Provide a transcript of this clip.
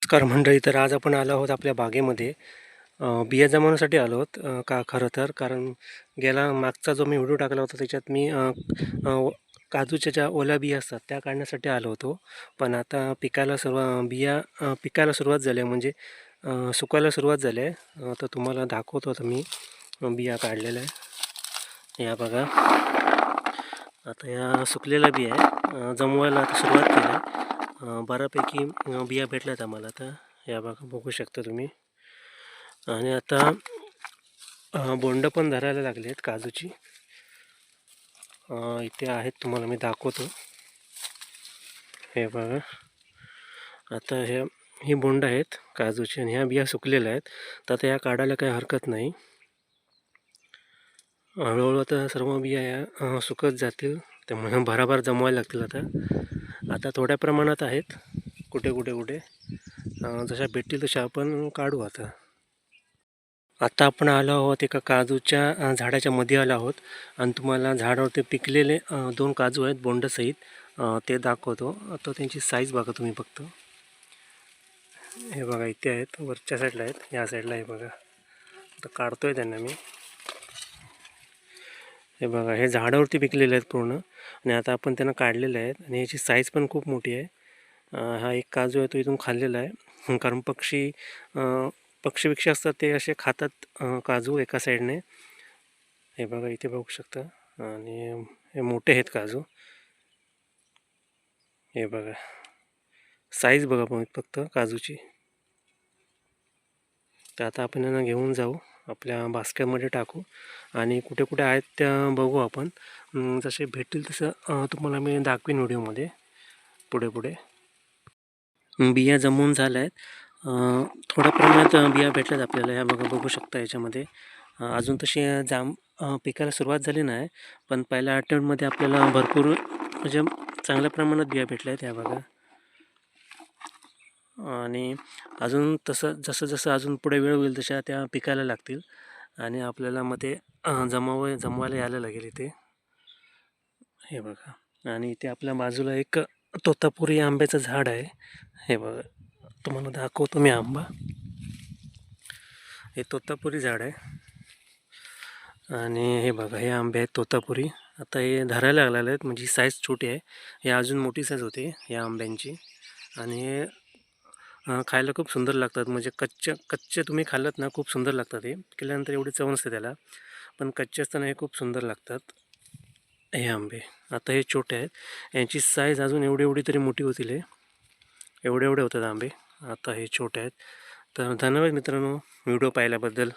नमस्कार मंडळी. तर आज आपण आलो आहोत आपल्या बागेमध्ये बिया जमवण्यासाठी आलो आहोत. का खरं तर कारण गेला मागचा जो मी व्हिडिओ टाकला होता त्याच्यात मी काजूच्या ज्या ओल्या बिया असतात त्या काढण्यासाठी आलो होतो. पण आता पिकायला सुरुवात झाली आहे, म्हणजे सुकायला सुरुवात झाली आहे. तर तुम्हाला दाखवतो आता मी बिया काढलेल्या आहे. या बघा, आता या सुकलेल्या बिया आहे, जमवायला आता सुरुवात केली आहे. बऱ्यापैकी बिया भेटल्यात आम्हाला. आता या बघा, बघू शकता तुम्ही. आणि आता बोंड पण धरायला लागले आहेत काजूची. इथे आहेत, तुम्हाला मी दाखवतो. हे बघा, आता ही बोंड आहेत काजूची आणि ह्या बिया सुकलेल्या आहेत. तर आता या काढायला काही हरकत नाही. हळूहळू आता सर्व बिया या सुकत जातील, त्यामुळे भराभर जमवायला लागतील. आता थोड्या प्रमाणात आहेत, कुठे कुठे जशा भेटतील तशा आपण काढू. आता आपण आलो आहोत एका काजूच्या झाडाच्या मध्ये आलो आहोत आणि तुम्हाला झाडावरती पिकलेले 2 काजू आहेत बोंडसहित, ते दाखवतो. आता त्यांची साईज बघा तुम्ही फक्त. हे बघा, इथे आहेत, वरच्या साईडला आहेत, या साईडला. हे बघा, आता काढतोय त्यांना मी. हे बघा, हे झाडावरती पिकलेले आहेत पूर्ण आणि आता आपण त्यांना काढलेले आहेत आणि याची साईज पण खूप मोठी आहे. हा एक काजू आहे तो इथून खाल्लेला आहे, कारण पक्षी असतात ते असे खातात काजू एका साईडने. हे बघा, इथे बघू शकता. आणि हे मोठे आहेत काजू. हे बघा, साईज बघा पण फक्त काजूची. तर आता आपण यांना घेऊन जाऊ, आपल्या बास्केटमध्ये टाकू आणि कुठे कुठे आहेत त्या बघू आपण. जसे भेटतील तसं तुम्हाला मी दाखवीन व्हिडिओमध्ये पुढे. बिया जमवून झाल्या आहेत. थोड्या प्रमाणात बिया भेटल्यात आपल्याला. ह्या बघा, बघू शकता याच्यामध्ये. अजून तशी पिकायला सुरुवात झाली नाही, पण पहिल्या अटेम्प्टमध्ये आपल्याला भरपूर, म्हणजे चांगल्या प्रमाणात बिया भेटल्या आहेत. ह्या बघा. आणि अजून जसं अजून पुढे वेळ होईल तशा त्या पिकायला लागतील आणि आपल्याला मग ते जमवायला यायला लागेल इथे. हे बघा, आणि इथे आपल्या बाजूला एक तोतापुरी आंब्याचं झाड आहे. हे बघा, तुम्हाला दाखवतो मी आंबा. हे तोतापुरी झाड आहे आणि हे बघा, हे आंबे आहेत तोतापुरी. आता हे धरायला लागलेले आहेत, म्हणजे साईज छोटी आहे. हे अजून मोठी साईज होते या आंब्यांची. आणि हे खायला खूप सुंदर लागतात, म्हणजे कच्चे तुम्ही खाल्लात ना, खूप सुंदर लागतात. हे केल्यानंतर एवढी चव नसते त्याला, पण कच्चे असताना हे खूप सुंदर लागतात हे आंबे. आता हे छोटे आहेत, यांची साईज अजून एवढी तरी मोठी होतील. हे एवढे होतात आंबे. आता हे छोटे आहेत. तर धन्यवाद मित्रांनो व्हिडिओ पाहिल्याबद्दल.